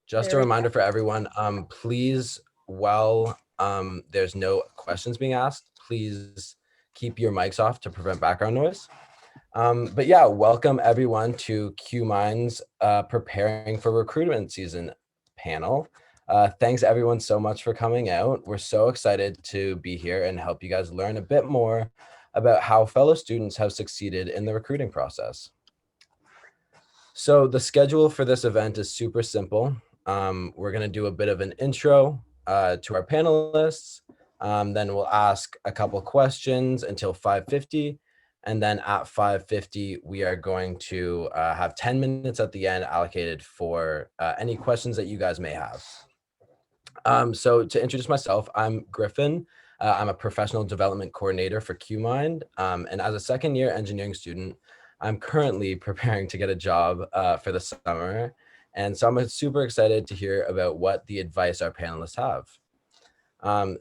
Just a There we reminder go. for everyone, please, while there's no questions being asked, please keep your mics off to prevent background noise. But yeah, welcome everyone to QMind's Preparing for Recruitment Season panel. Thanks everyone so much for coming out. We're so excited to be here and help you guys learn a bit more about how fellow students have succeeded in the recruiting process. So the schedule for this event is super simple. We're going to do a bit of an intro to our panelists. Then we'll ask a couple questions until 5:50. And then at 5:50, we are going to have 10 minutes at the end allocated for any questions that you guys may have. So to introduce myself, I'm Griffin. I'm a professional development coordinator for QMIND. And as a second year engineering student, I'm currently preparing to get a job for the summer. And so I'm super excited to hear about what the advice our panelists have.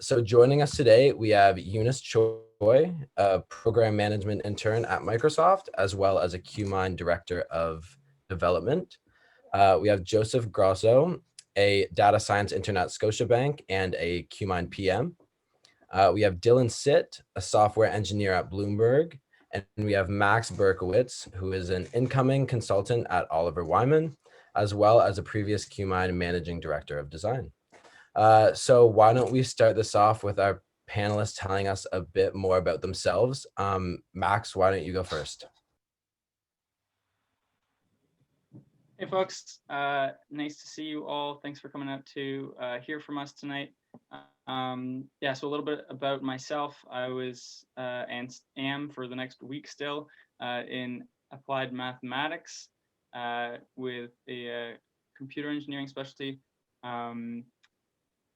So joining us today, we have Eunice Choi, a program management intern at Microsoft, as well as a QMIND director of development. We have Joseph Grosso, a data science intern at Scotiabank and a QMIND PM. We have Dylan Sitt, a software engineer at Bloomberg. And we have Max Berkowitz, who is an incoming consultant at Oliver Wyman, as well as a previous QMIND managing director of design. So why don't we start this off with our panelists telling us a bit more about themselves. Max, why don't you go first? Hey folks, nice to see you all. Thanks for coming out to hear from us tonight. Yeah, so a little bit about myself. I was and am for the next week still in applied mathematics with a computer engineering specialty.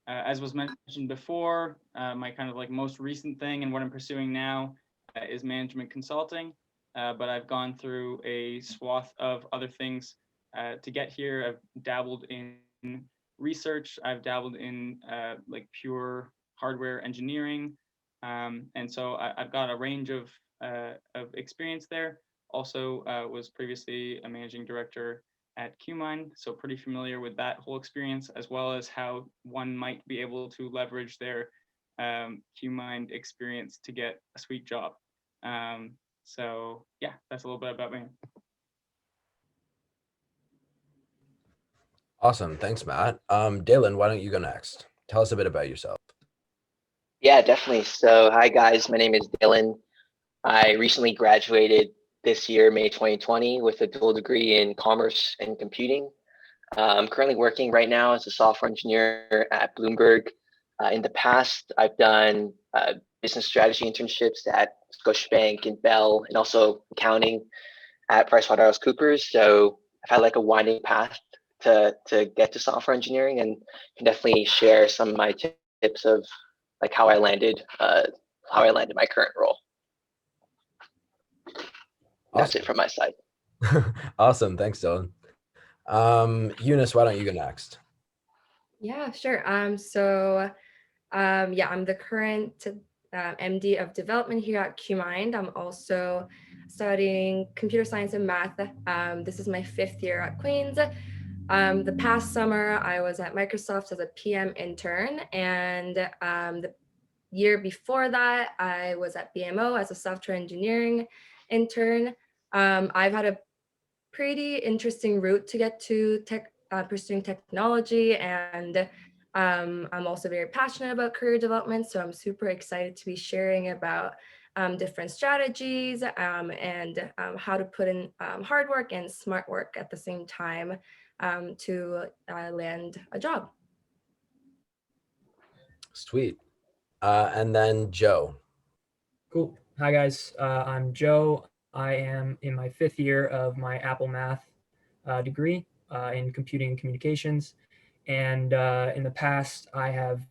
As was mentioned before, my kind of like most recent thing and what I'm pursuing now is management consulting, but I've gone through a swath of other things to get here. I've dabbled in research. I've dabbled in like pure hardware engineering, and so I've got a range of experience there. Also, was previously a managing director at QMIND, so pretty familiar with that whole experience, as well as how one might be able to leverage their QMIND experience to get a sweet job. So yeah, that's a little bit about me. Awesome. Thanks, Matt. Dylan, why don't you go next? Tell us a bit about yourself. Yeah, definitely. So, hi guys, my name is Dylan. I recently graduated this year, May 2020, with a dual degree in commerce and computing. I'm currently working right now as a software engineer at Bloomberg. In the past, I've done business strategy internships at Scotiabank and Bell, and also accounting at PricewaterhouseCoopers. So I've had like a winding path to get to software engineering, and can definitely share some of my tips of like how I landed my current role. That's it from my side. Awesome. Thanks, Dylan. Eunice, why don't you go next? Yeah, sure. Yeah, I'm the current MD of development here at QMind. I'm also studying computer science and math. This is my 5th year at Queens. The past summer, I was at Microsoft as a PM intern, and the year before that, I was at BMO as a software engineering intern. I've had a pretty interesting route to get to pursuing technology, and I'm also very passionate about career development, so I'm super excited to be sharing about different strategies and how to put in hard work and smart work at the same time to land a job. Sweet. And then Joe. Cool. Hi guys, I'm Joe. I am in my 5th year of my Apple Math degree in computing and communications. And in the past, I have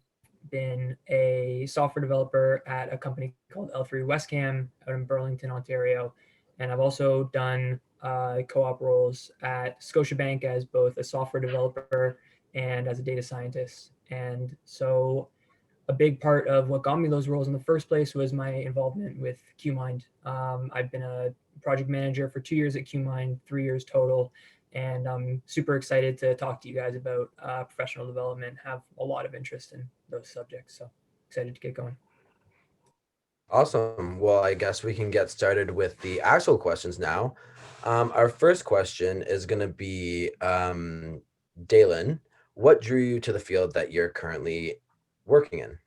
been a software developer at a company called L3 Westcam out in Burlington, Ontario. And I've also done co-op roles at Scotiabank as both a software developer and as a data scientist. And so a big part of what got me those roles in the first place was my involvement with QMind. I've been a project manager for 2 years at QMind, 3 years total. And I'm super excited to talk to you guys about professional development, have a lot of interest in those subjects. So excited to get going. Awesome. Well, I guess we can get started with the actual questions now. Our first question is going to be, Dalen, what drew you to the field that you're currently working in?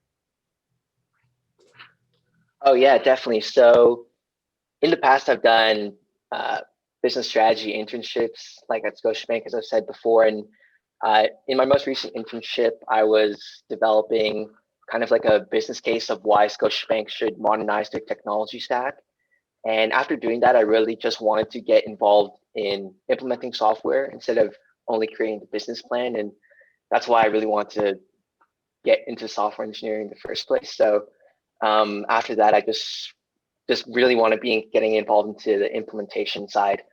Oh yeah, definitely. So in the past, I've done business strategy internships, like at Scotiabank, as I've said before. And in my most recent internship, I was developing kind of like a business case of why Scotiabank should modernize their technology stack. And after doing that, I really just wanted to get involved in implementing software instead of only creating the business plan. And that's why I really want to get into software engineering in the first place. So after that, I just really want to be getting involved into the implementation side,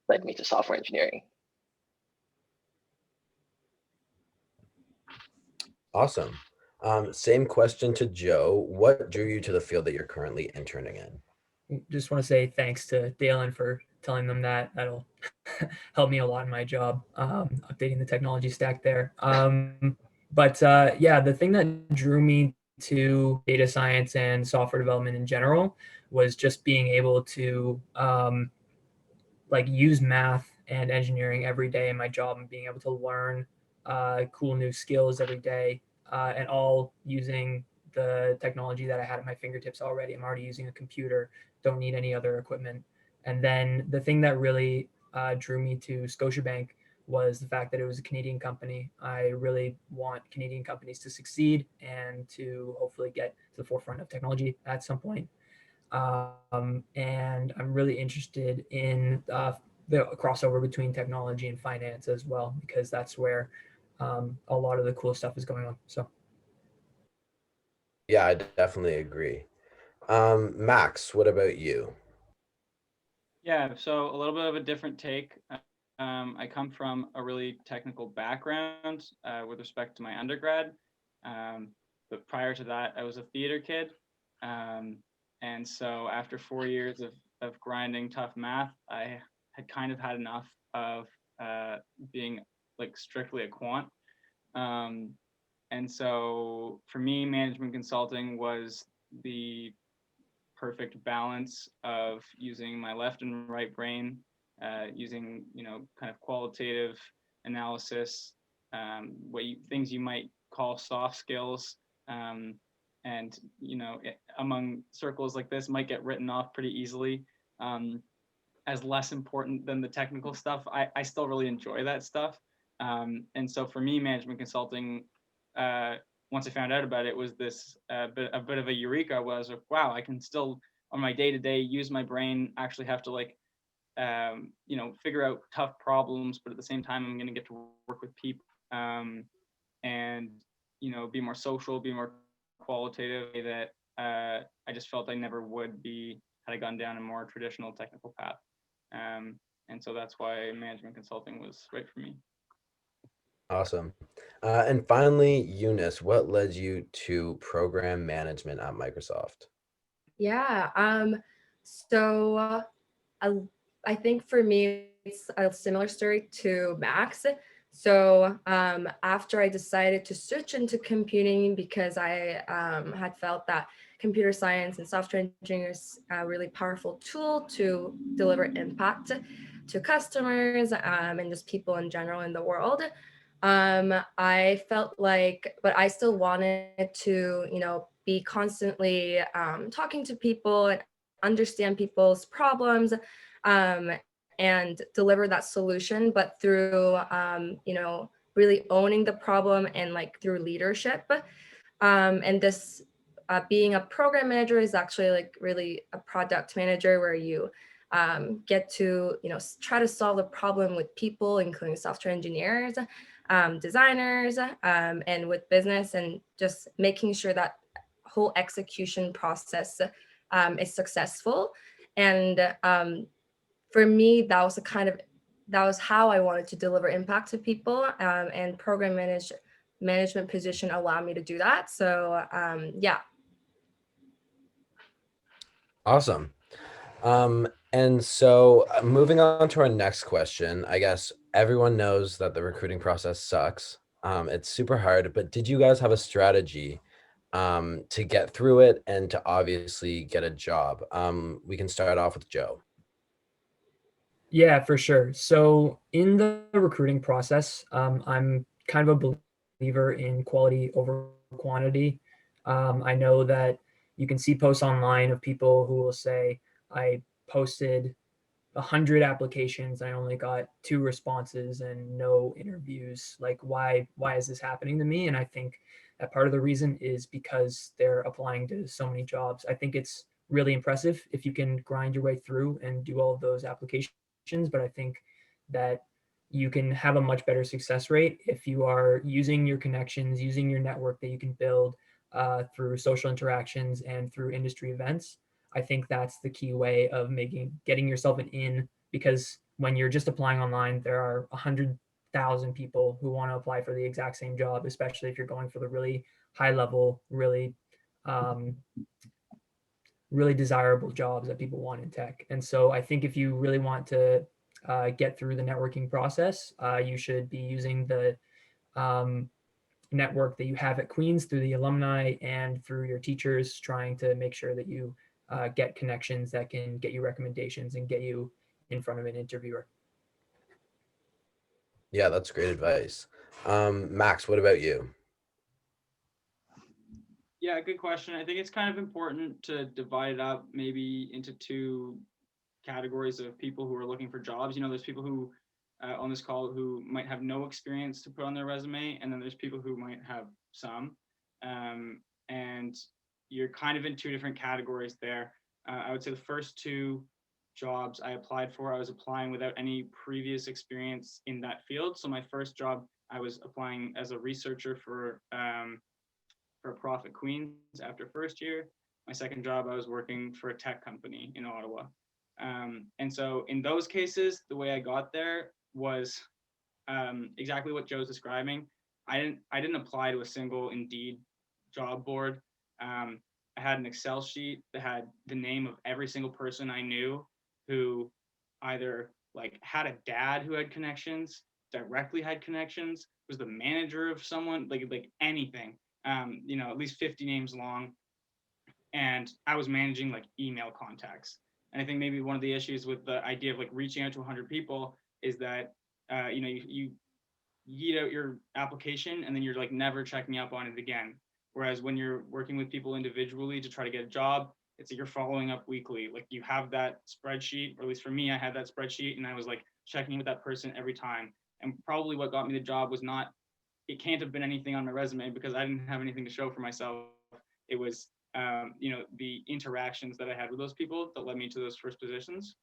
led me to software engineering. Awesome. Same question to Joe. What drew you to the field that you're currently interning in? Just want to say thanks to Dalen for telling them that. That'll help me a lot in my job, updating the technology stack there. But yeah, the thing that drew me to data science and software development in general was just being able to like use math and engineering every day in my job and being able to learn cool new skills every day, and all using the technology that I had at my fingertips already. I'm already using a computer, don't need any other equipment. And then the thing that really drew me to Scotiabank was the fact that it was a Canadian company. I really want Canadian companies to succeed and to hopefully get to the forefront of technology at some point. And I'm really interested in the crossover between technology and finance as well, because that's where a lot of the cool stuff is going on. So Yeah, I definitely agree. Max, what about you? Yeah, so a little bit of a different take. I come from a really technical background with respect to my undergrad. But prior to that, I was a theater kid. And so after 4 years of grinding tough math, I had kind of had enough of being like strictly a quant. And so for me, management consulting was the perfect balance of using my left and right brain, using kind of qualitative analysis, things you might call soft skills, and among circles like this might get written off pretty easily as less important than the technical stuff. I still really enjoy that stuff, and so for me, management consulting. Once I found out about it, was this a bit of a eureka. I was like, wow, I can still on my day to day use my brain. Actually, have to figure out tough problems, but at the same time, I'm going to get to work with people, and be more social, be more qualitative. That I just felt I never would be had I gone down a more traditional technical path, and so that's why management consulting was right for me. Awesome. And finally, Eunice, what led you to program management at Microsoft? Yeah. So I think for me, it's a similar story to Max. So after I decided to switch into computing because I had felt that computer science and software engineering is a really powerful tool to deliver impact to customers and just people in general in the world. I felt like, but I still wanted to, be constantly talking to people and understand people's problems and deliver that solution, but through, really owning the problem and like through leadership. And this being a program manager is actually like really a product manager where you get to, try to solve the problem with people, including software engineers, designers, and with business, and just making sure that whole execution process is successful. And for me, that was how I wanted to deliver impact to people, and management position allowed me to do that. So yeah. Awesome. And so moving on to our next question, I guess everyone knows that the recruiting process sucks. It's super hard, but did you guys have a strategy to get through it and to obviously get a job? We can start off with Joe. Yeah, for sure. So in the recruiting process, I'm kind of a believer in quality over quantity. I know that you can see posts online of people who will say, I posted 100 applications, I only got 2 responses and no interviews. Like, why is this happening to me? And I think that part of the reason is because they're applying to so many jobs. I think it's really impressive if you can grind your way through and do all of those applications, but I think that you can have a much better success rate if you are using your connections, using your network that you can build through social interactions and through industry events. I think that's the key way of getting yourself an in, because when you're just applying online, there are 100,000 people who want to apply for the exact same job, especially if you're going for the really high level, um, really desirable jobs that people want in tech. And so I think if you really want to get through the networking process, you should be using the um, network that you have at Queens through the alumni and through your teachers, trying to make sure that you get connections that can get you recommendations and get you in front of an interviewer. Yeah, that's great advice. Max, what about you? Yeah, good question. I think it's kind of important to divide it up maybe into two categories of people who are looking for jobs. You know, there's people who on this call who might have no experience to put on their resume, and then there's people who might have some. And you're kind of in two different categories there. I would say the first two jobs I applied for, I was applying without any previous experience in that field. So my first job, I was applying as a researcher for Profit Queens after first year. My second job, I was working for a tech company in Ottawa. And so in those cases, the way I got there was exactly what Joe's describing. I didn't apply to a single Indeed job board. I had an Excel sheet that had the name of every single person I knew who either like had a dad who had connections, directly had connections, was the manager of someone, like anything. You know, at least 50 names long. And I was managing like email contacts. And I think maybe one of the issues with the idea of like reaching out to 100 people is that you know, you yeet out your application and then you're like never checking up on it again. Whereas when you're working with people individually to try to get a job, it's like you're following up weekly. Like you have that spreadsheet, or at least for me, I had that spreadsheet and I was like checking in with that person every time. And probably what got me the job was not, it can't have been anything on my resume because I didn't have anything to show for myself. It was, you know, the interactions that I had with those people that led me to those first positions.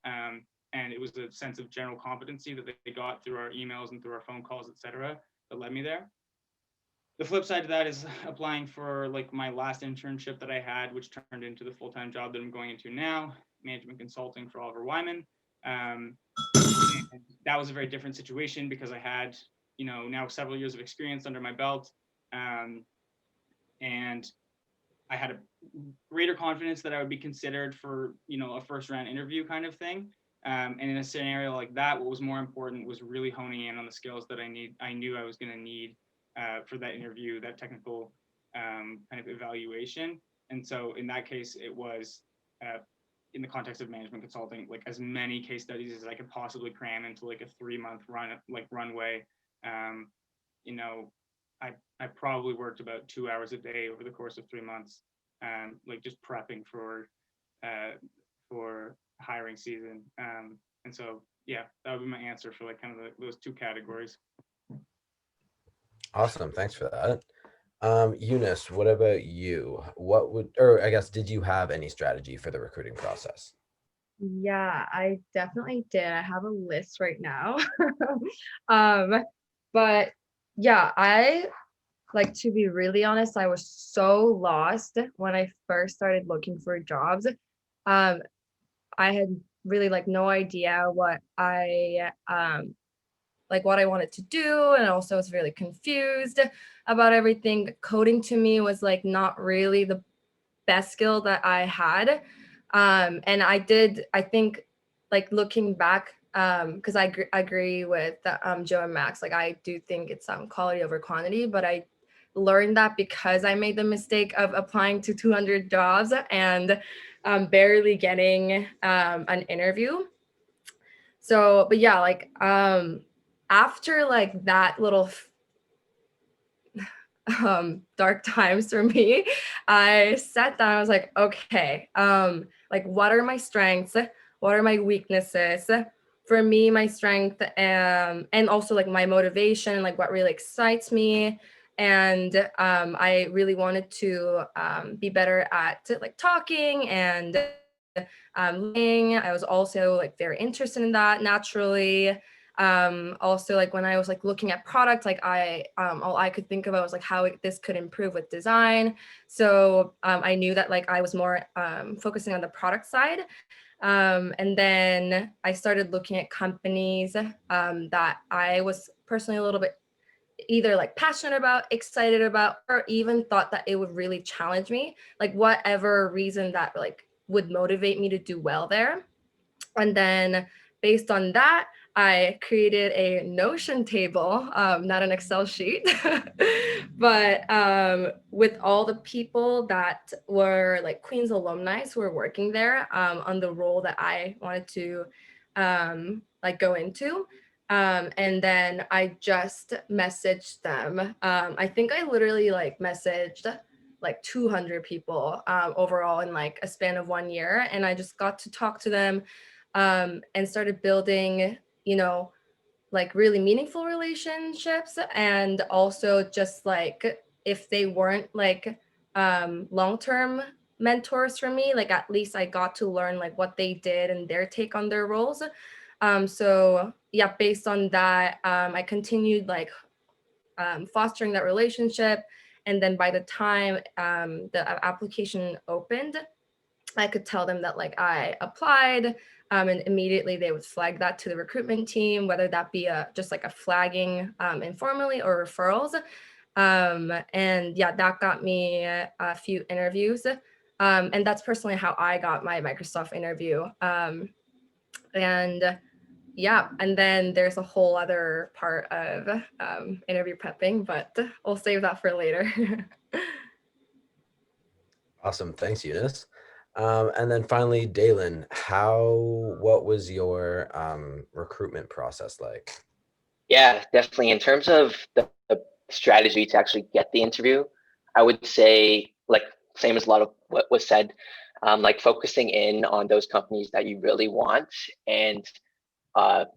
And it was a sense of general competency that they got through our emails and through our phone calls, et cetera, that led me there. The flip side to that is applying for like my last internship that I had, which turned into the full-time job that I'm going into now, management consulting for Oliver Wyman. That was a very different situation because I had, you know, now several years of experience under my belt. And I had a greater confidence that I would be considered for, you know, a first round interview kind of thing. And in a scenario like that, what was more important was really honing in on the skills that I knew I was going to need for that interview, that technical kind of evaluation. And so in that case, it was in the context of management consulting, like as many case studies as I could possibly cram into like a 3-month runway. You know, I probably worked about 2 hours a day over the course of 3 months, like just prepping for hiring season. And so, yeah, that would be my answer for like kind of those two categories. Awesome. Thanks for that. Eunice, what about you? Or I guess, did you have any strategy for the recruiting process? Yeah, I definitely did. I have a list right now. But yeah, I like, to be really honest, I was so lost when I first started looking for jobs. I had really like no idea what what I wanted to do, and also was really confused about everything. Coding to me was like not really the best skill that I had. And I think like looking back, because I agree with Joe and Max, like I do think it's quality over quantity, but I learned that because I made the mistake of applying to 200 jobs and barely getting an interview. So, but yeah, like after like that little dark times for me, I sat down, I was like, okay, like what are my strengths? What are my weaknesses? For me, my strength and also like my motivation, like what really excites me. And I really wanted to be better at like talking and learning. I was also like very interested in that naturally. Also like when I was like looking at product, like all I could think about was like how this could improve with design. So I knew that like I was more focusing on the product side. And then I started looking at companies that I was personally a little bit either like passionate about, excited about, or even thought that it would really challenge me, like whatever reason that like would motivate me to do well there. And then based on that, I created a Notion table, not an Excel sheet, but with all the people that were like Queen's alumni who were working there on the role that I wanted to like go into. And then I just messaged them. I think I literally like messaged like 200 people overall in like a span of 1 year. And I just got to talk to them and started building, like really meaningful relationships. And also just like if they weren't like long-term mentors for me, like at least I got to learn like what they did and their take on their roles. So yeah, based on that, I continued like fostering that relationship. And then by the time the application opened, I could tell them that like I applied, and immediately they would flag that to the recruitment team, whether that be just like a flagging informally or referrals. And yeah, that got me a few interviews. And that's personally how I got my Microsoft interview. And yeah, and then there's a whole other part of interview prepping, but we'll save that for later. Awesome. Thanks, Eunice. And then finally, Dalen, what was your recruitment process like? Yeah, definitely. In terms of the strategy to actually get the interview, I would say, like, same as a lot of what was said, like focusing in on those companies that you really want, and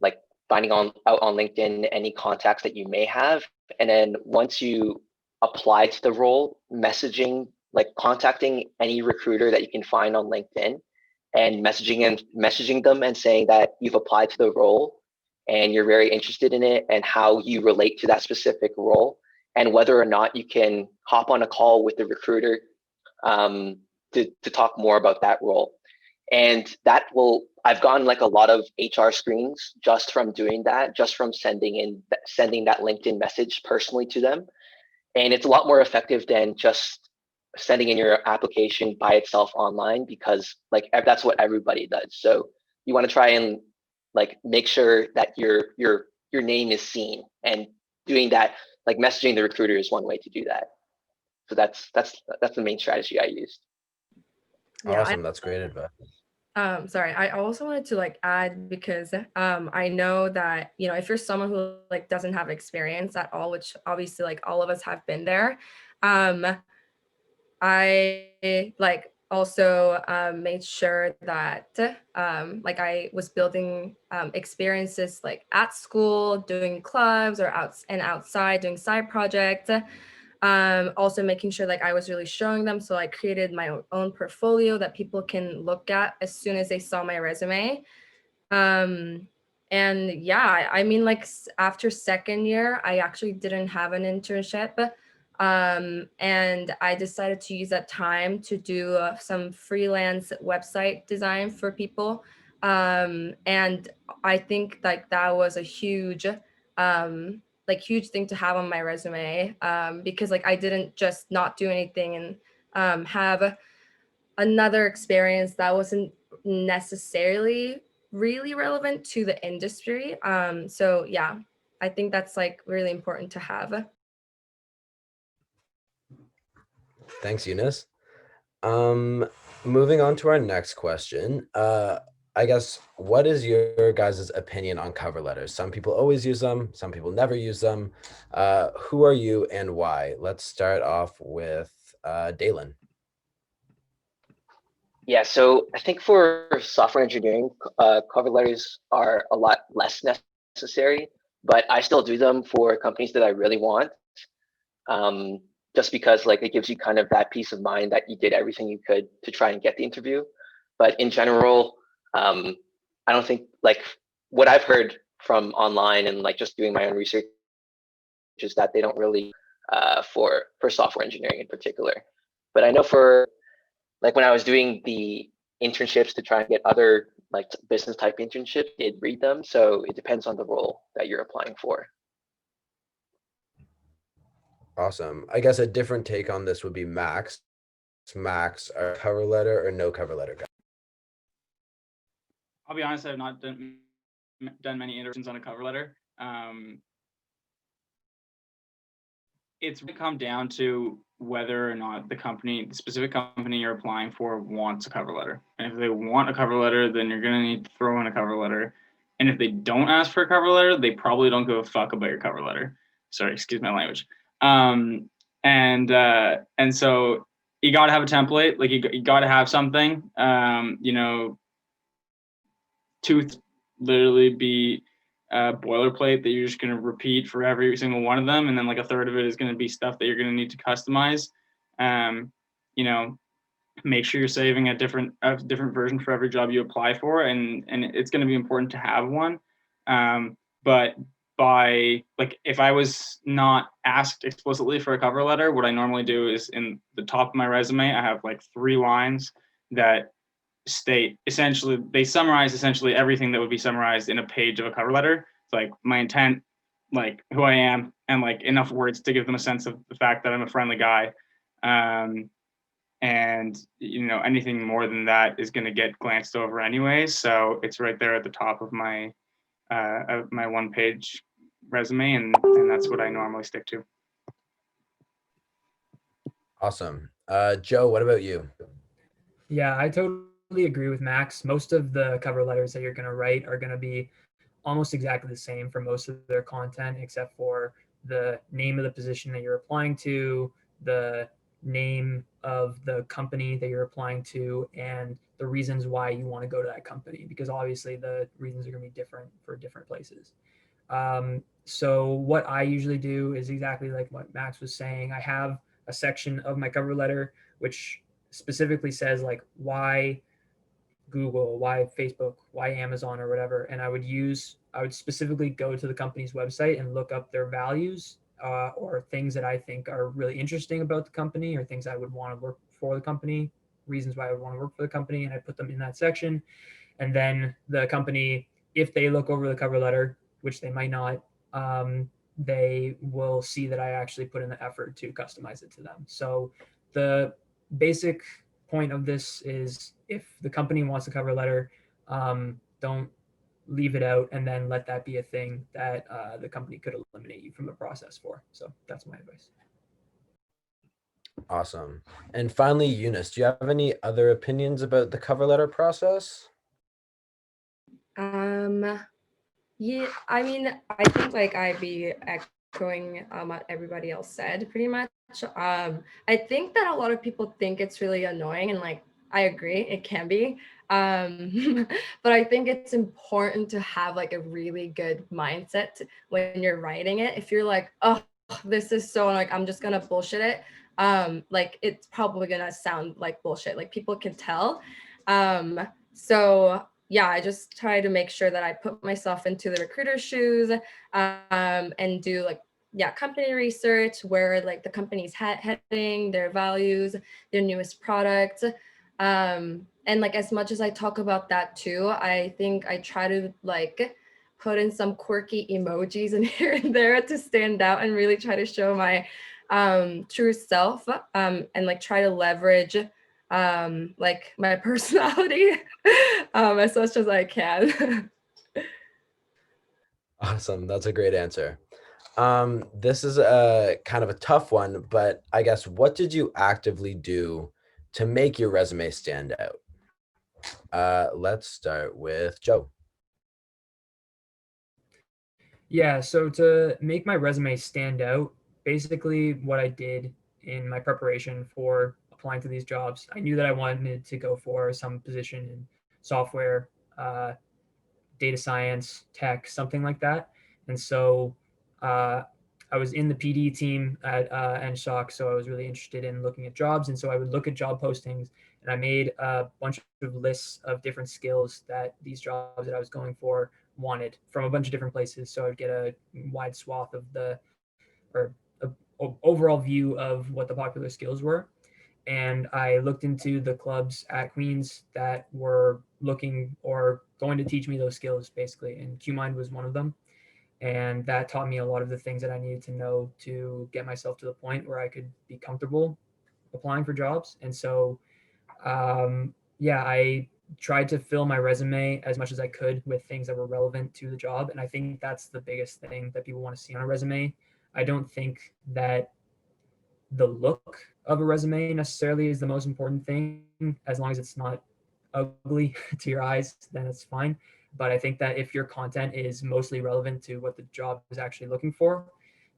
like finding out on LinkedIn any contacts that you may have. And then once you apply to the role, like contacting any recruiter that you can find on LinkedIn and messaging them and saying that you've applied to the role and you're very interested in it and how you relate to that specific role, and whether or not you can hop on a call with the recruiter to talk more about that role. And I've gotten like a lot of HR screens just from doing that, just from sending that LinkedIn message personally to them. And it's a lot more effective than just sending in your application by itself online, because like that's what everybody does. So you want to try and like make sure that your name is seen, and doing that, like messaging the recruiter, is one way to do that. So that's the main strategy I used. Yeah, Awesome. That's great advice. Sorry, I also wanted to like add, because I know that, if you're someone who like doesn't have experience at all, which obviously like all of us have been there, I like also made sure that like I was building experiences like at school, doing clubs, or outside doing side projects. Also making sure like I was really showing them. So I created my own portfolio that people can look at as soon as they saw my resume. And yeah, I mean, like after second year, I actually didn't have an internship. And I decided to use that time to do some freelance website design for people. And I think like that was a huge thing to have on my resume, because like I didn't just not do anything and have another experience that wasn't necessarily really relevant to the industry. So yeah, I think that's like really important to have. Thanks, Eunice. Moving on to our next question. I guess, what is your guys' opinion on cover letters? Some people always use them, some people never use them. Who are you and why? Let's start off with Dalen. Yeah, so I think for software engineering, cover letters are a lot less necessary, but I still do them for companies that I really want. Just because like it gives you kind of that peace of mind that you did everything you could to try and get the interview. But in general, I don't think like what I've heard from online and like just doing my own research is that they don't really for software engineering in particular. But I know for like when I was doing the internships to try and get other like business type internships, I did read them. So it depends on the role that you're applying for. Awesome. I guess a different take on this would be Max. Max, a cover letter or no cover letter guy? I'll be honest, I have not done many iterations on a cover letter. It's really come down to whether or not the specific company you're applying for wants a cover letter. And if they want a cover letter, then you're going to need to throw in a cover letter. And if they don't ask for a cover letter, they probably don't give a fuck about your cover letter. Sorry, excuse my language. And so you got to have a template. Like you got to have something, to literally be boilerplate that you're just going to repeat for every single one of them, and then like a third of it is going to be stuff that you're going to need to customize. Make sure you're saving a different version for every job you apply for, and it's going to be important to have one. But by like, if I was not asked explicitly for a cover letter, what I normally do is in the top of my resume, I have like 3 lines that they summarize essentially everything that would be summarized in a page of a cover letter. It's like my intent, like who I am, and like enough words to give them a sense of the fact that I'm a friendly guy. And anything more than that is going to get glanced over anyway. So it's right there at the top of my 1-page resume, and that's what I normally stick to. Awesome. Joe, what about you? Yeah, I totally agree with Max. Most of the cover letters that you're going to write are going to be almost exactly the same for most of their content, except for the name of the position that you're applying to, the name of the company that you're applying to, and the reasons why you want to go to that company, because obviously the reasons are going to be different for different places. So what I usually do is exactly like what Max was saying. I have a section of my cover letter which specifically says like why Google, why Facebook, why Amazon or whatever. And I would specifically go to the company's website and look up their values or things that I think are really interesting about the company or things I would want to work for the company, reasons why I would want to work for the company. And I put them in that section. And then the company, if they look over the cover letter, which they might not, they will see that I actually put in the effort to customize it to them. So the basic point of this is if the company wants a cover letter, don't leave it out and then let that be a thing that the company could eliminate you from the process for. So that's my advice. Awesome. And finally, Eunice, do you have any other opinions about the cover letter process? Yeah, I mean, I think like I'd be echoing what everybody else said pretty much. I think that a lot of people think it's really annoying, and like I agree, it can be. But I think it's important to have like a really good mindset when you're writing it. If you're like, oh, this is so like I'm just gonna bullshit it, like it's probably gonna sound like bullshit. Like people can tell. So yeah, I just try to make sure that I put myself into the recruiter's shoes, and do like, yeah, company research, where like the company's heading, their values, their newest product. And like as much as I talk about that too, I think I try to like put in some quirky emojis in here and there to stand out and really try to show my true self, and like try to leverage like my personality as much as I can. Awesome. That's a great answer. This is a kind of a tough one, but I guess what did you actively do to make your resume stand out? Let's start with Joe. Yeah, so to make my resume stand out, basically what I did in my preparation for applying to these jobs, I knew that I wanted to go for some position in software, data science, tech, something like that. And so uh, I was in the PD team at NSOC, so I was really interested in looking at jobs. And so I would look at job postings, and I made a bunch of lists of different skills that these jobs that I was going for wanted from a bunch of different places. So I'd get a wide swath of or a overall view of what the popular skills were. And I looked into the clubs at Queens that were looking or going to teach me those skills, basically. And QMIND was one of them. And that taught me a lot of the things that I needed to know to get myself to the point where I could be comfortable applying for jobs. And so, yeah, I tried to fill my resume as much as I could with things that were relevant to the job. And I think that's the biggest thing that people want to see on a resume. I don't think that the look of a resume necessarily is the most important thing. As long as it's not ugly to your eyes, then it's fine. But I think that if your content is mostly relevant to what the job is actually looking for,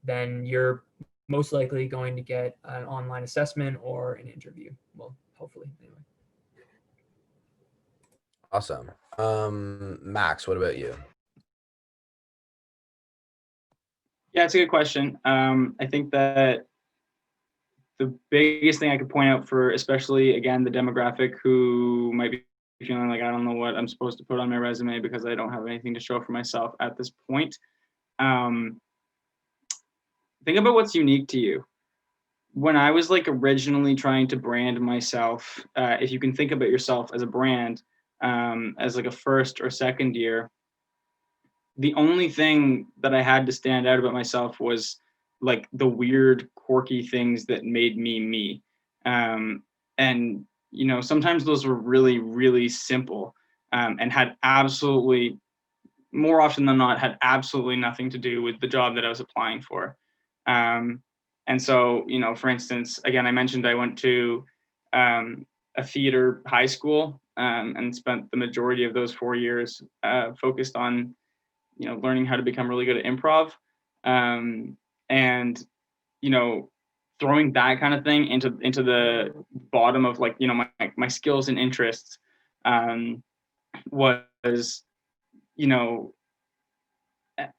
then you're most likely going to get an online assessment or an interview. Well, hopefully, anyway. Awesome. Max, what about you? Yeah, it's a good question. I think that the biggest thing I could point out for, especially again, the demographic who might be feeling like I don't know what I'm supposed to put on my resume because I don't have anything to show for myself at this point. Think about what's unique to you. When I was like originally trying to brand myself, if you can think about yourself as a brand, as like a first or second year, the only thing that I had to stand out about myself was like the weird, quirky things that made me me. And you know, sometimes those were really, really simple, and had absolutely, more often than not, had absolutely nothing to do with the job that I was applying for. And so, you know, for instance, again, I mentioned I went to a theater high school, and spent the majority of those 4 years focused on, you know, learning how to become really good at improv. And you know, throwing that kind of thing into the bottom of like, you know, my skills and interests, was, you know,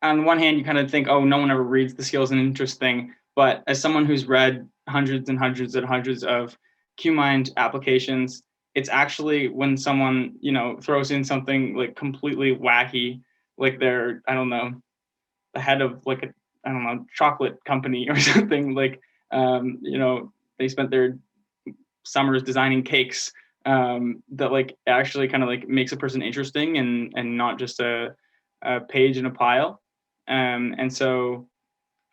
on one hand you kind of think, oh, no one ever reads the skills and interests thing, but as someone who's read hundreds and hundreds and hundreds of QMind applications, it's actually when someone, you know, throws in something like completely wacky, like they're, I don't know, the head of like a, I don't know, chocolate company or something, like, you know, they spent their summers designing cakes, that like actually kind of like makes a person interesting and not just a page in a pile. And so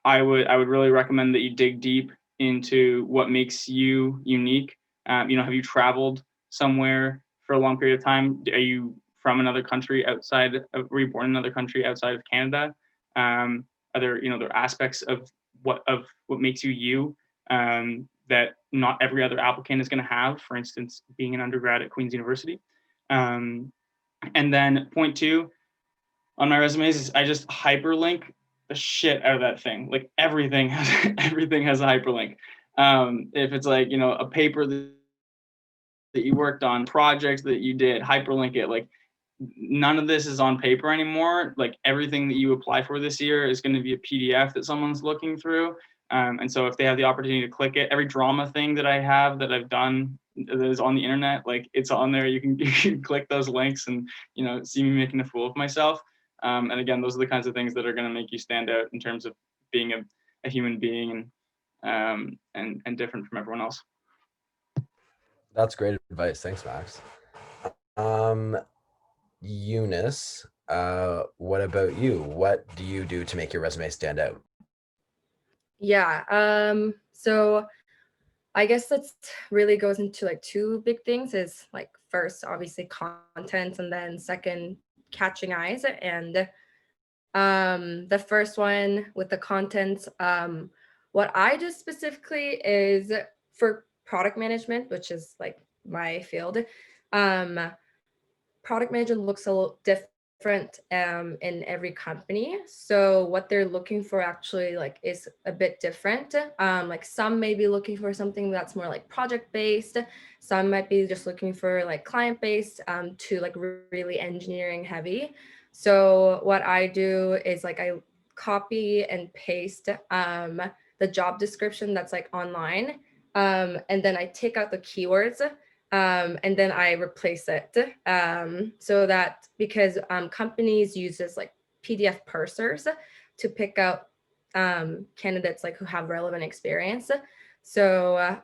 I would really recommend that you dig deep into what makes you unique. You know, have you traveled somewhere for a long period of time? Are you from another country outside of, were you born in another country outside of Canada? Are there, you know, there are aspects of what makes you you, that not every other applicant is going to have, for instance, being an undergrad at Queen's University. And then point two on my resumes is I just hyperlink the shit out of that thing. Like everything has everything has a hyperlink. If it's like, you know, a paper that you worked on, projects that you did, hyperlink it. Like none of this is on paper anymore. Like everything that you apply for this year is going to be a PDF that someone's looking through. And so if they have the opportunity to click it, every drama thing that I have that I've done that is on the internet, like it's on there. You can click those links and, you know, see me making a fool of myself. And again, those are the kinds of things that are going to make you stand out in terms of being a human being and different from everyone else. That's great advice. Thanks, Max. Eunice, what about you? What do you do to make your resume stand out? Yeah. So I guess that really goes into like two big things, is like first, obviously content, and then second, catching eyes. And the first one with the content, what I do specifically is for product management, which is like my field. Product management looks a little different in every company. So what they're looking for actually like is a bit different. Like some may be looking for something that's more like project based. Some might be just looking for like client based, to like really engineering heavy. So what I do is like I copy and paste the job description that's like online, and then I take out the keywords, and then I replace it, so that because companies use this like PDF parsers to pick out candidates like who have relevant experience. So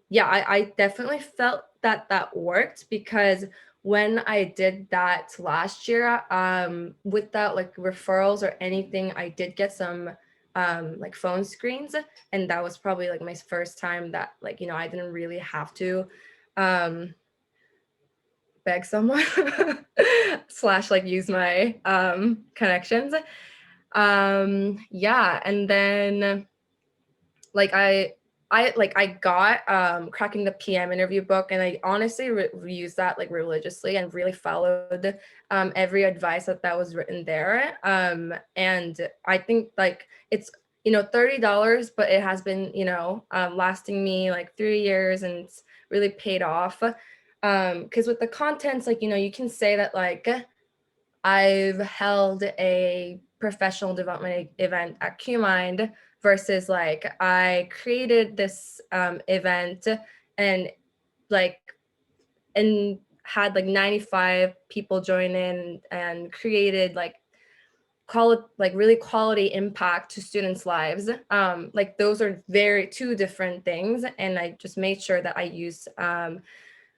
yeah, I definitely felt that that worked, because when I did that last year, without like referrals or anything, I did get some like phone screens, and that was probably like my first time that like, you know, I didn't really have to beg someone slash like use my connections. Yeah, and then like I got cracking the PM interview book, and I honestly used that like religiously and really followed every advice that was written there. And I think like it's, you know, $30, but it has been, you know, lasting me like 3 years, and it's really paid off. Because with the contents, like, you know, you can say that like I've held a professional development event at QMIND versus like I created this event and like and had like 95 people join in and created like really quality impact to students' lives. Like those are very two different things, and I just made sure that I used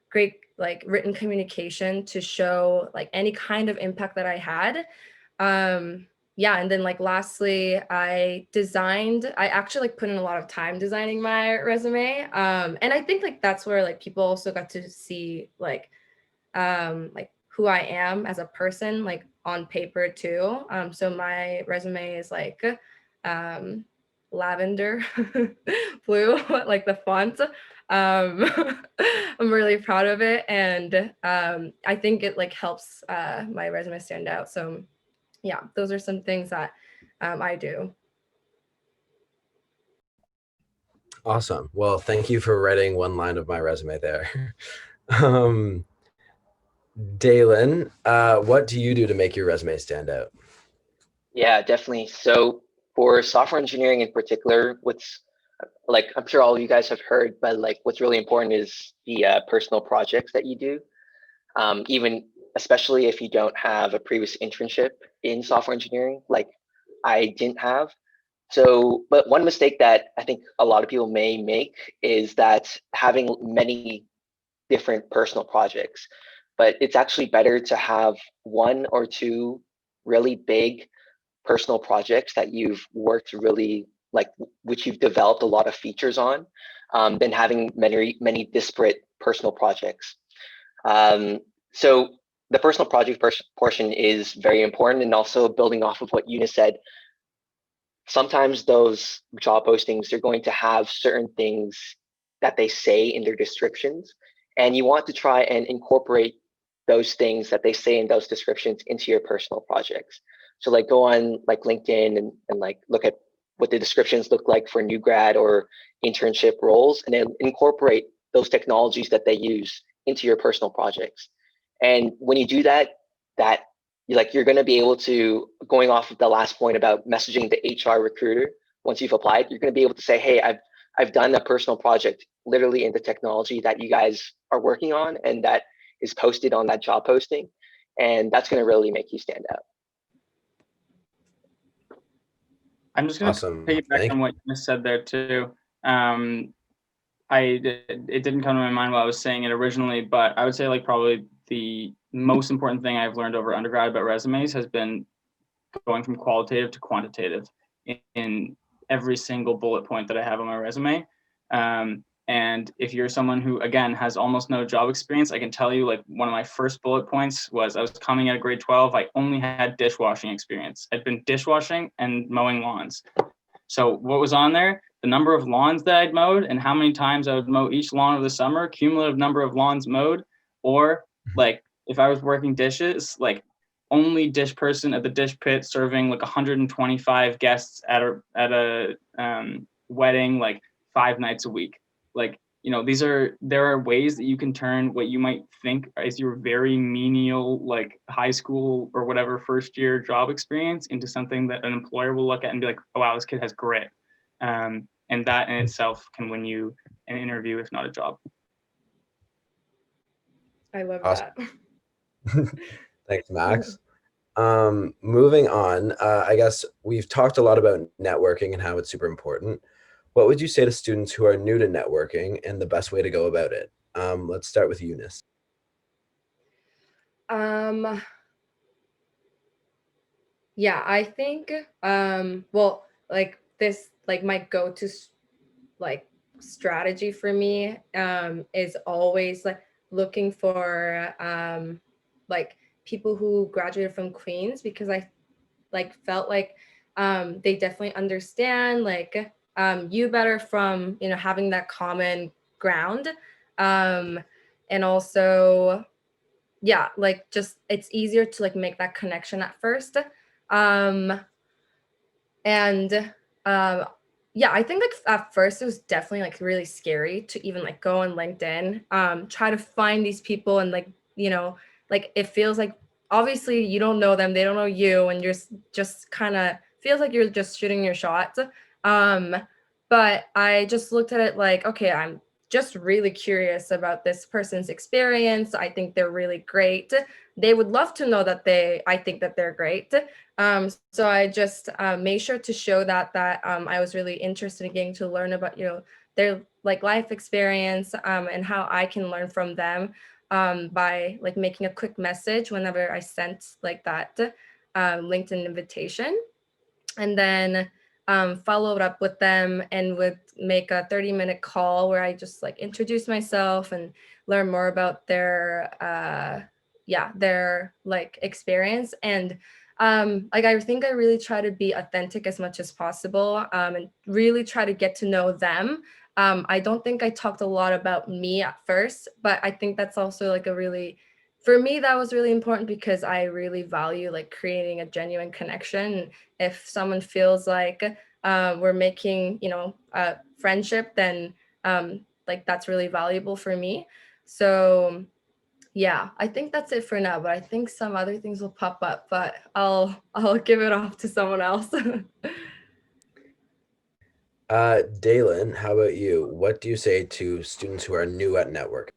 great like written communication to show like any kind of impact that I had. Yeah, and then like lastly, I actually like put in a lot of time designing my resume. And I think like that's where like people also got to see like who I am as a person, like on paper too. So my resume is like lavender blue, like the font. I'm really proud of it, and I think it like helps my resume stand out. So yeah, those are some things that I do. Awesome. Well, thank you for writing one line of my resume there. um, Dalen, what do you do to make your resume stand out? Yeah, definitely. So for software engineering in particular, what's like, I'm sure all of you guys have heard, but like what's really important is the personal projects that you do. Even especially if you don't have a previous internship in software engineering, like I didn't have. So, but one mistake that I think a lot of people may make is that having many different personal projects, but it's actually better to have one or two really big personal projects that you've worked really like, which you've developed a lot of features on, than having many disparate personal projects. So the personal project portion is very important, and also building off of what Eunice said, sometimes those job postings, they're going to have certain things that they say in their descriptions, and you want to try and incorporate those things that they say in those descriptions into your personal projects. So like go on like LinkedIn and like look at what the descriptions look like for new grad or internship roles, and then incorporate those technologies that they use into your personal projects. And when you do that, you're going to be able to, going off of the last point about messaging the HR recruiter, once you've applied, you're going to be able to say, hey, I've done a personal project literally in the technology that you guys are working on, and that is posted on that job posting. And that's going to really make you stand out. I'm just going to Awesome. piggyback on what you said there too. It didn't come to my mind while I was saying it originally, but I would say like probably the most important thing I've learned over undergrad about resumes has been going from qualitative to quantitative in every single bullet point that I have on my resume. And if you're someone who, again, has almost no job experience, I can tell you, like, one of my first bullet points was I was coming out of grade 12. I only had dishwashing experience. I'd been dishwashing and mowing lawns. So what was on there? The number of lawns that I'd mowed and how many times I would mow each lawn of the summer, cumulative number of lawns mowed, or like if I was working dishes, like only dish person at the dish pit serving like 125 guests at a wedding, like 5 nights a week. Like, you know, there are ways that you can turn what you might think is your very menial, like high school or whatever first year job experience into something that an employer will look at and be like, oh, wow, this kid has grit. And that in itself can win you an interview, if not a job. I love Awesome. that. Thanks, Max. Moving on, I guess we've talked a lot about networking and how it's super important. What would you say to students who are new to networking and the best way to go about it? Let's start with Eunice. Yeah, I think, well, like this, like my go-to like strategy for me is always like looking for like people who graduated from Queens, because I like felt like they definitely understand like you better from, you know, having that common ground. And also, yeah, like just it's easier to like make that connection at first. And yeah, I think like at first it was definitely like really scary to even like go on LinkedIn, try to find these people, and like, you know, like it feels like obviously you don't know them, they don't know you, and you're just kind of feels like you're just shooting your shot. But I just looked at it like, okay, I'm just really curious about this person's experience. I think they're really great. They would love to know that I think that they're great. So I just made sure to show that I was really interested in getting to learn about, you know, their like life experience and how I can learn from them by like making a quick message whenever I sent like that LinkedIn invitation, and then followed up with them and would make a 30-minute call where I just like introduce myself and learn more about their their like experience. And like I think I really try to be authentic as much as possible and really try to get to know them. I don't think I talked a lot about me at first, but I think that's also like a really, for me, that was really important because I really value like creating a genuine connection. If someone feels like we're making, you know, a friendship, then like that's really valuable for me. So yeah, I think that's it for now, but I think some other things will pop up, but I'll give it off to someone else. Dalen, how about you? What do you say to students who are new at network?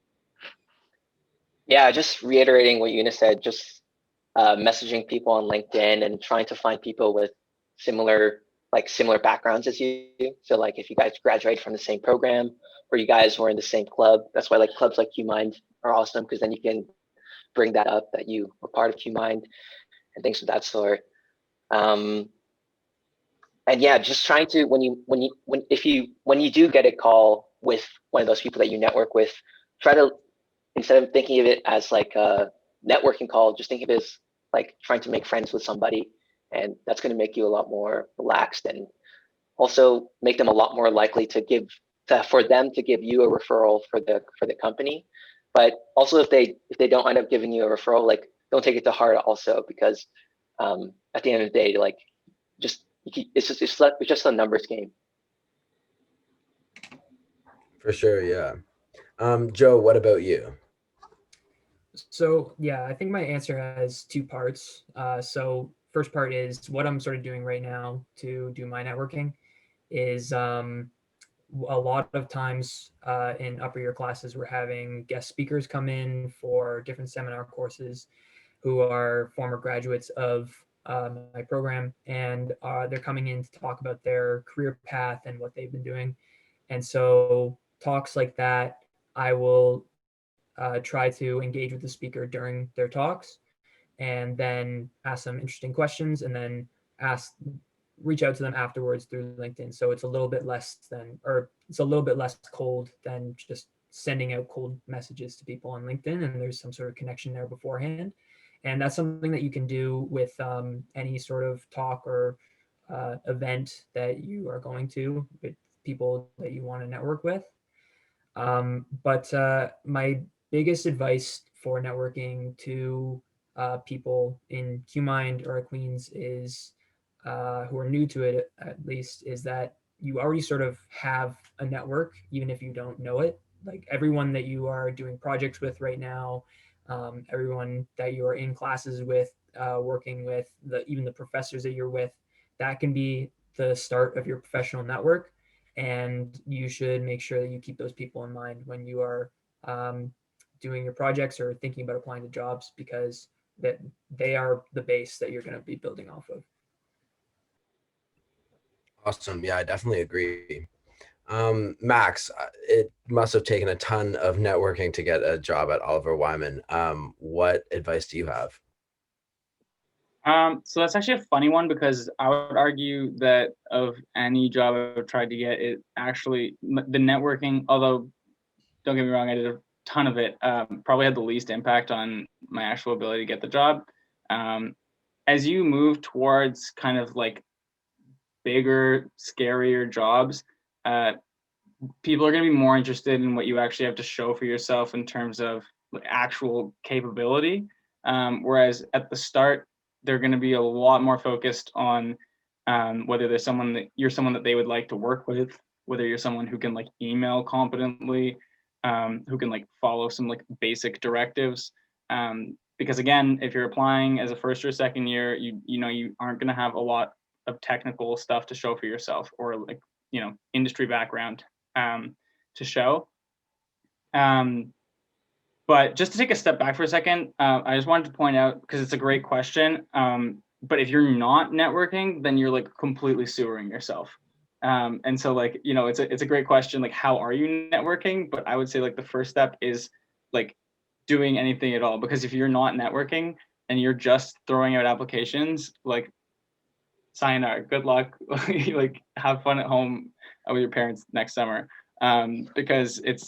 Yeah, just reiterating what Eunice said, just messaging people on LinkedIn and trying to find people with similar backgrounds as you do. So like if you guys graduate from the same program or you guys were in the same club, that's why like clubs like QMIND are awesome, because then you can bring that up that you were part of QMIND and things of that sort. And yeah, just trying to when you do get a call with one of those people that you network with, try to, instead of thinking of it as like a networking call, just think of it as like trying to make friends with somebody, and that's going to make you a lot more relaxed and also make them a lot more likely for them to give you a referral for the company. But also if they don't end up giving you a referral, like don't take it to heart also, because at the end of the day, like it's just a numbers game. For sure, yeah. Joe, what about you? So yeah, I think my answer has two parts. So first part is what I'm sort of doing right now to do my networking is a lot of times in upper year classes, we're having guest speakers come in for different seminar courses who are former graduates of my program, and they're coming in to talk about their career path and what they've been doing. And so talks like that, I will try to engage with the speaker during their talks and then ask them interesting questions, and then ask reach out to them afterwards through LinkedIn. So it's a little bit less cold than just sending out cold messages to people on LinkedIn, and there's some sort of connection there beforehand. And that's something that you can do with any sort of talk or event that you are going to with people that you want to network with. But my biggest advice for networking to people in QMIND or at Queens is who are new to it, at least, is that you already sort of have a network, even if you don't know it. Like everyone that you are doing projects with right now, everyone that you are in classes with, working with, even the professors that you're with, that can be the start of your professional network. And you should make sure that you keep those people in mind when you are doing your projects or thinking about applying to jobs, because that they are the base that you're going to be building off of. Awesome. Yeah, I definitely agree. Max, it must have taken a ton of networking to get a job at Oliver Wyman. What advice do you have? So that's actually a funny one, because I would argue that of any job I've tried to get, it actually, the networking, although don't get me wrong, I did a ton of it, probably had the least impact on my actual ability to get the job. As you move towards kind of like bigger, scarier jobs, people are going to be more interested in what you actually have to show for yourself in terms of actual capability. Whereas at the start, they're going to be a lot more focused on whether there's someone that they would like to work with, whether you're someone who can like email competently, who can like follow some like basic directives. Because again, if you're applying as a first or second year, you aren't going to have a lot of technical stuff to show for yourself, or like, industry background to show. But just to take a step back for a second, I just wanted to point out, because it's a great question, but if you're not networking, then you're like completely sewering yourself. And so like, it's a great question, like, how are you networking? But I would say like the first step is like doing anything at all, because if you're not networking and you're just throwing out applications, like, sayonara, good luck, like have fun at home with your parents next summer, because it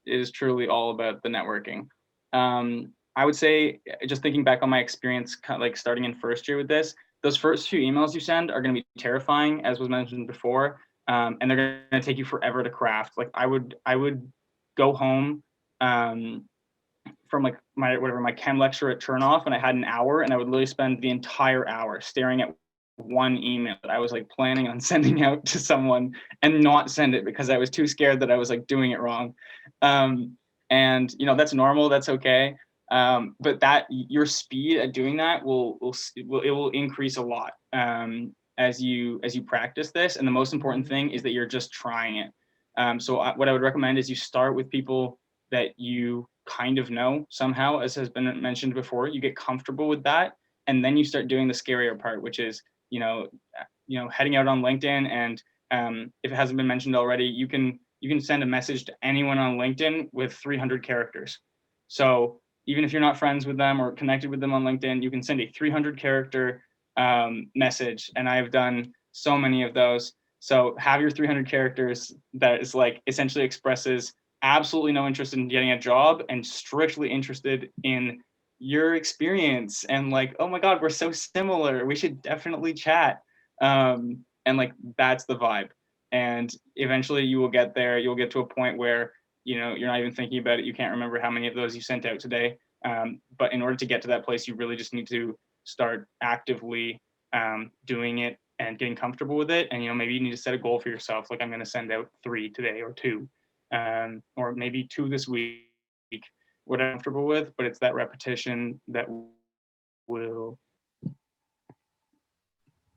is truly all about the networking. I would say, just thinking back on my experience, kind of like starting in first year with this, those first few emails you send are going to be terrifying, as was mentioned before, and they're going to take you forever to craft. Like I would go home from like my chem lecture at Chernoff, and I had an hour, and I would literally spend the entire hour staring at one email that I was like planning on sending out to someone, and not send it because I was too scared that I was like doing it wrong. And that's normal, that's okay. But that your speed at doing that will increase a lot as you practice this. And the most important thing is that you're just trying it. So what I would recommend is you start with people that you kind of know somehow, as has been mentioned before. You get comfortable with that, and then you start doing the scarier part, which is heading out on LinkedIn. And if it hasn't been mentioned already, you can send a message to anyone on LinkedIn with 300 characters. So even if you're not friends with them or connected with them on LinkedIn, you can send a 300 character message. And I've done so many of those. So have your 300 characters that is like essentially expresses absolutely no interest in getting a job and strictly interested in your experience, and like, oh my God, we're so similar, we should definitely chat. And like, that's the vibe. And eventually you will get there. You'll get to a point where, you're not even thinking about it. You can't remember how many of those you sent out today. But in order to get to that place, you really just need to start actively doing it and getting comfortable with it. And, maybe you need to set a goal for yourself. Like, I'm going to send out 3 today, or 2, or maybe 2 this week, what I'm comfortable with. But it's that repetition that will.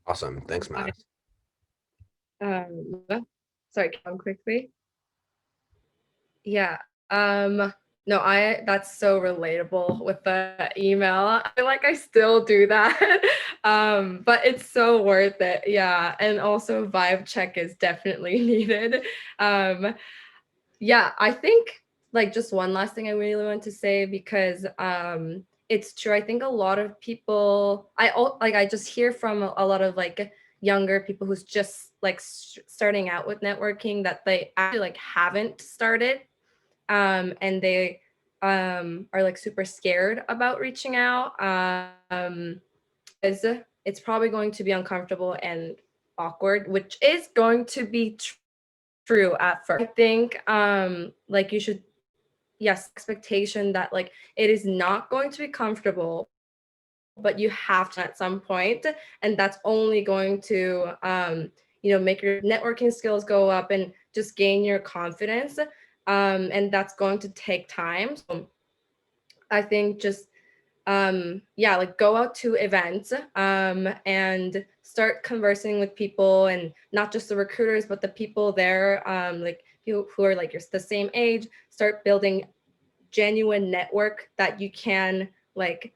Awesome. Thanks, Max. Sorry, come quickly. Yeah. No, that's so relatable with the email. I feel like I still do that. But it's so worth it. Yeah. And also vibe check is definitely needed. Yeah, I think like just one last thing I really want to say, because it's true. I think a lot of people, I just hear from a lot of like younger people who's just like starting out with networking that they actually like haven't started, and they are like super scared about reaching out. It's probably going to be uncomfortable and awkward, which is going to be true at first. I think like you should, yes, expectation that like it is not going to be comfortable, but you have to at some point, and that's only going to make your networking skills go up and just gain your confidence, and that's going to take time. So I think just like go out to events, and start conversing with people, and not just the recruiters but the people there, like who are like the same age. Start building genuine network that you can like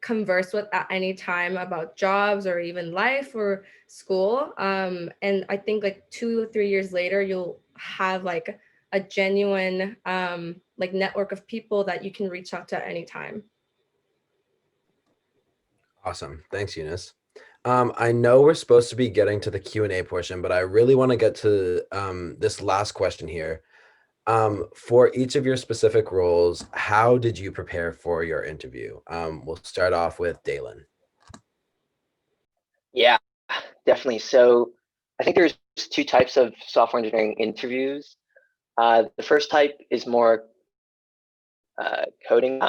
converse with at any time about jobs or even life or school, and I think like 2 or 3 years later you'll have like a genuine like network of people that you can reach out to at any time. Awesome. Thanks, Eunice. I know we're supposed to be getting to the Q&A portion, but I really want to get to this last question here. For each of your specific roles, how did you prepare for your interview? We'll start off with Dalen. Yeah, definitely. So I think there's two types of software engineering interviews. The first type is more coding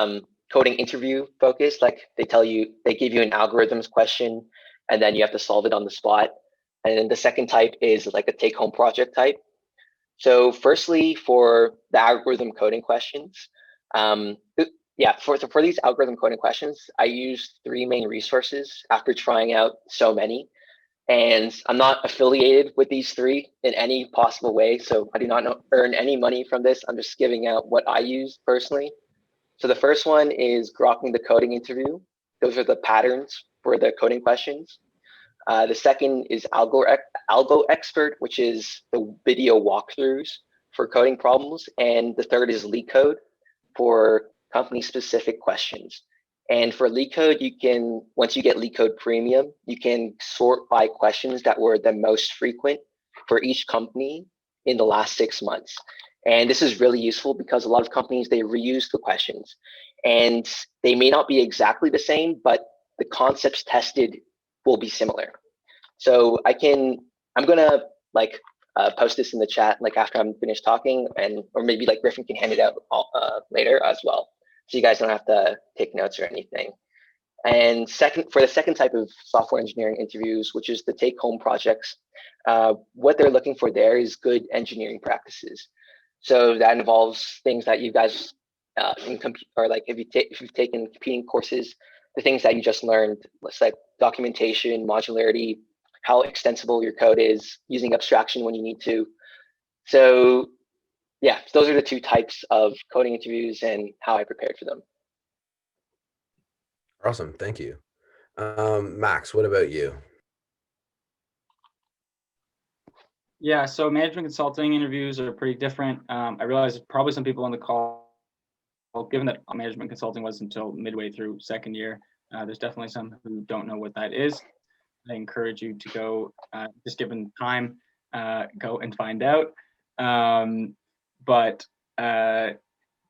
interview focused. Like they give you an algorithms question, and then you have to solve it on the spot. And then the second type is like a take-home project type. So firstly, for the algorithm coding questions, for these algorithm coding questions, I used 3 main resources after trying out so many. And I'm not affiliated with these 3 in any possible way. So I do not earn any money from this. I'm just giving out what I use personally. So the first one is Grokking the Coding Interview. Those are the patterns for the coding questions. The second is Algo Expert, which is the video walkthroughs for coding problems. And the third is LeetCode for company-specific questions. And for LeetCode, once you get LeetCode Premium, you can sort by questions that were the most frequent for each company in the last 6 months. And this is really useful because a lot of companies, they reuse the questions. And they may not be exactly the same, but the concepts tested will be similar. So I'm gonna post this in the chat like after I'm finished talking, or maybe like Griffin can hand it out later as well, so you guys don't have to take notes or anything. And for the second type of software engineering interviews, which is the take-home projects, what they're looking for there is good engineering practices. So that involves things that you guys if you've taken computing courses, the things that you just learned, like documentation, modularity, how extensible your code is, using abstraction when you need to. So yeah, those are the 2 types of coding interviews and how I prepared for them. Awesome. Thank you. Max, what about you? Yeah, so management consulting interviews are pretty different. I realize probably some people on the call, given that management consulting wasn't until midway through second year, there's definitely some who don't know what that is. I encourage you to go, just given time, go and find out. But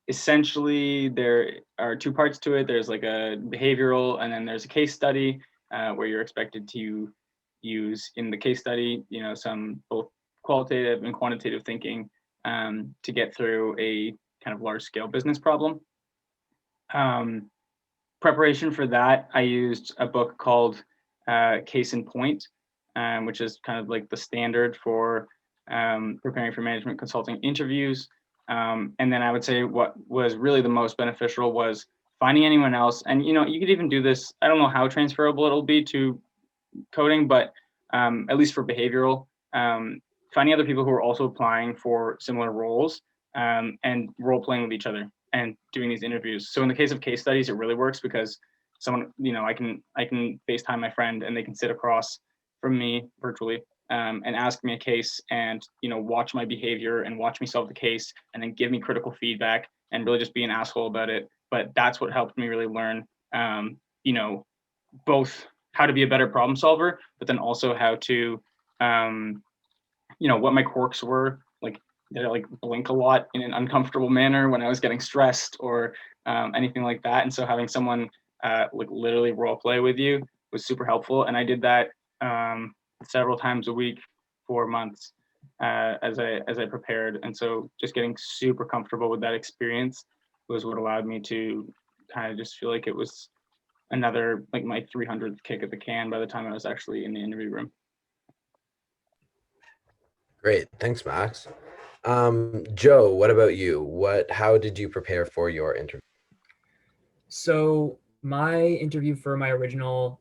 essentially, there are 2 parts to it. There's like a behavioral, and then there's a case study where you're expected to use in the case study, some both qualitative and quantitative thinking to get through a kind of large-scale business problem. Preparation for that, I used a book called Case in Point, which is kind of like the standard for preparing for management consulting interviews. And then I would say what was really the most beneficial was finding anyone else. And, you could even do this. I don't know how transferable it'll be to coding, but at least for behavioral, finding other people who are also applying for similar roles and role playing with each other and doing these interviews. So in the case of case studies, it really works because someone, I can FaceTime my friend and they can sit across from me virtually and ask me a case and, watch my behavior and watch me solve the case and then give me critical feedback and really just be an asshole about it. But that's what helped me really learn you know, both how to be a better problem solver, but then also how to, you know, what my quirks were. Like, did I like blink a lot in an uncomfortable manner when I was getting stressed or anything like that? And so having someone like literally role play with you was super helpful. And I did that several times a week for months as I prepared. And so just getting super comfortable with that experience was what allowed me to kind of just feel like it was another, like my 300th kick at the can by the time I was actually in the interview room. Great. Thanks, Max. Joe, what about you? How did you prepare for your interview? So my interview for my original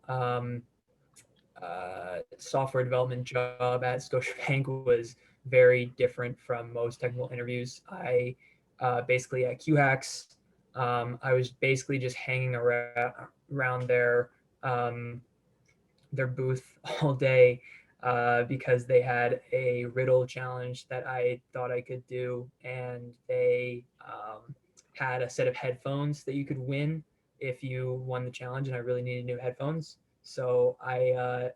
software development job at Scotiabank was very different from most technical interviews. I basically at QHacks, I was basically just hanging around their booth all day because they had a riddle challenge that I thought I could do, and they had a set of headphones that you could win if you won the challenge, and I really needed new headphones. So I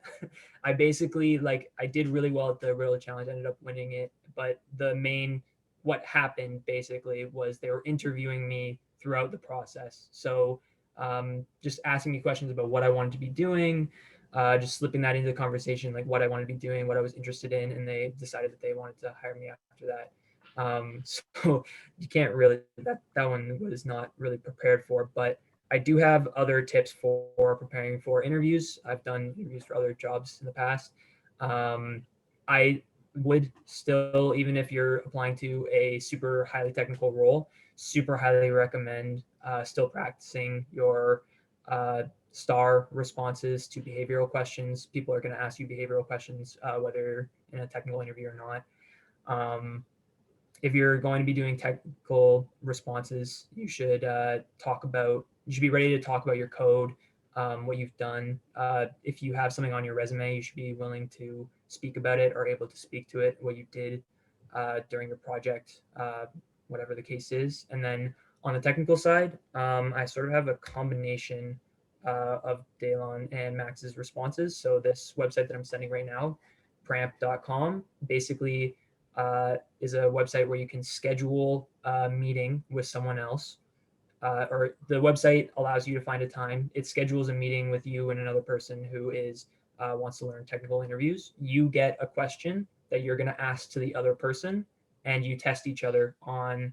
basically I did really well at the riddle challenge. I ended up winning it, but what happened basically was they were interviewing me throughout the process. So just asking me questions about what I wanted to be doing, just slipping that into the conversation, like what I wanted to be doing, what I was interested in, and they decided that they wanted to hire me after that. So you can't really, that one was not really prepared for, but I do have other tips for preparing for interviews. I've done interviews for other jobs in the past. I would still, even if you're applying to a super highly technical role, super highly recommend still practicing your STAR responses to behavioral questions. People are going to ask you behavioral questions, whether in a technical interview or not. If you're going to be doing technical responses, you should be ready to talk about your code, what you've done. If you have something on your resume, you should be willing to speak about it or able to speak to it, what you did during your project, whatever the case is. And then on the technical side, I sort of have a combination of Daylon and Max's responses. So this website that I'm sending right now, pramp.com, basically is a website where you can schedule a meeting with someone else. Or the website allows you to find a time. It schedules a meeting with you and another person who wants to learn technical interviews. You get a question that you're going to ask to the other person, and you test each other on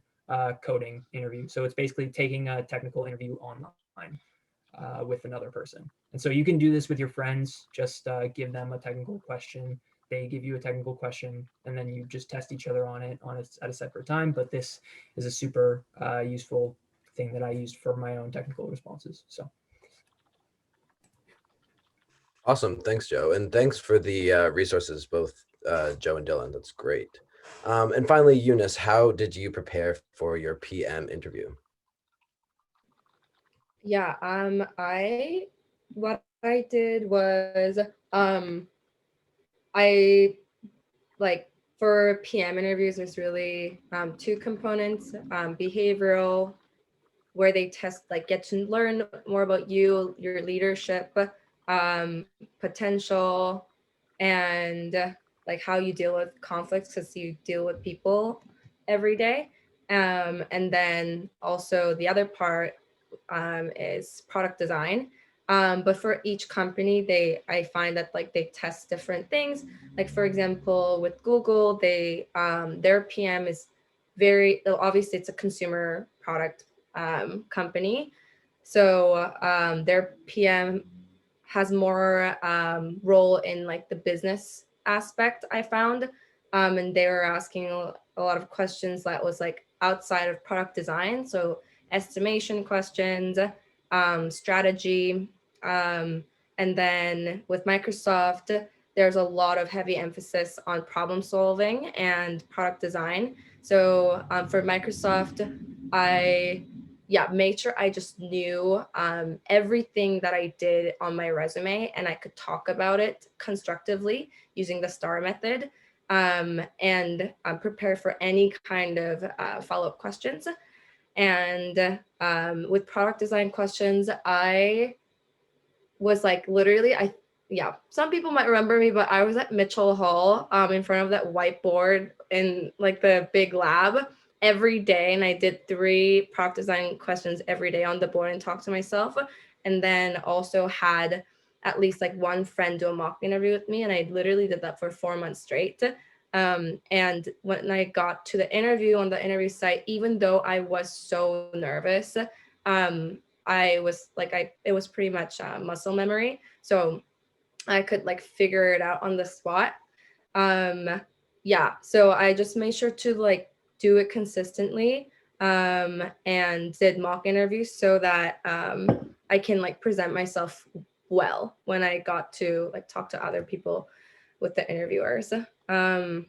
coding interview. So it's basically taking a technical interview online with another person. And so you can do this with your friends. Just give them a technical question. They give you a technical question, and then you just test each other on it at a separate time. But this is a super useful thing that I used for my own technical responses. So Awesome. Thanks, Joe. And thanks for the resources, both Joe and Dylan. That's great. And finally, Eunice, how did you prepare for your PM interview? Yeah, what I did was I for PM interviews, there's really two components, behavioral, where they get to learn more about you, your leadership, potential, and how you deal with conflicts, because you deal with people every day. And then also the other part is product design. But for each company, I find that they test different things. Like for example, with Google, their PM is obviously it's a consumer product company. So their PM has more role in the business aspect, I found. And they were asking a lot of questions that was outside of product design. So estimation questions, strategy. And then with Microsoft, there's a lot of heavy emphasis on problem solving and product design. So for Microsoft, I made sure I just knew everything that I did on my resume, and I could talk about it constructively using the STAR method, and prepare for any kind of follow-up questions. And with product design questions, I was like literally, some people might remember me, but I was at Mitchell Hall in front of that whiteboard in like the big lab every day. And I did 3 product design questions every day on the board and talked to myself. And then also had at least like one friend do a mock interview with me. And I literally did that for 4 months straight. And when I got to the interview on the interview site, even though I was so nervous, I was like, it was pretty much muscle memory. So I could like figure it out on the spot. So I just made sure to like do it consistently and did mock interviews so that I can like present myself well when I got to like talk to other people with the interviewers. And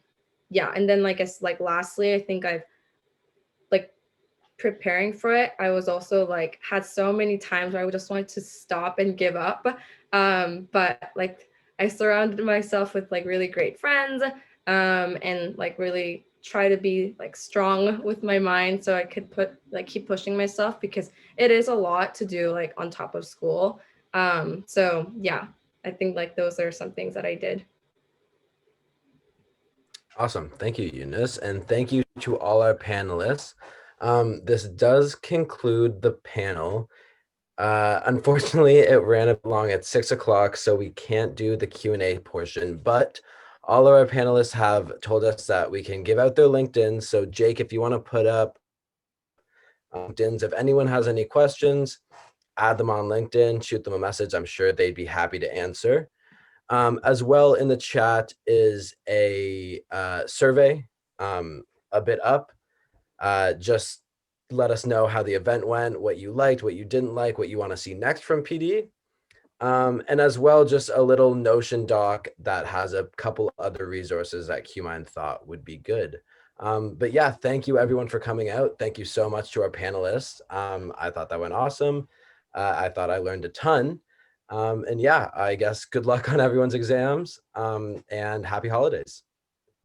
then like lastly, I think I've like preparing for it, I was also like had so many times where I just wanted to stop and give up. But like I surrounded myself with like really great friends and like really try to be like strong with my mind so I could keep pushing myself because it is a lot to do like on top of school. So yeah, I think like those are some things that I did. Awesome. Thank you, Eunice. And thank you to all our panelists. This does conclude the panel. Unfortunately, it ran along at 6 o'clock, so we can't do the Q&A portion, but all of our panelists have told us that we can give out their LinkedIn. So Jake, if you want to put up LinkedIn's, if anyone has any questions, add them on LinkedIn, shoot them a message. I'm sure they'd be happy to answer. As well in the chat is a survey a bit up. Just let us know how the event went, what you liked, what you didn't like, what you want to see next from PD. And as well, just a little Notion doc that has a couple other resources that QMIND thought would be good. But yeah, thank you everyone for coming out. Thank you so much to our panelists. I thought that went awesome. I thought I learned a ton. And yeah, I guess good luck on everyone's exams and happy holidays.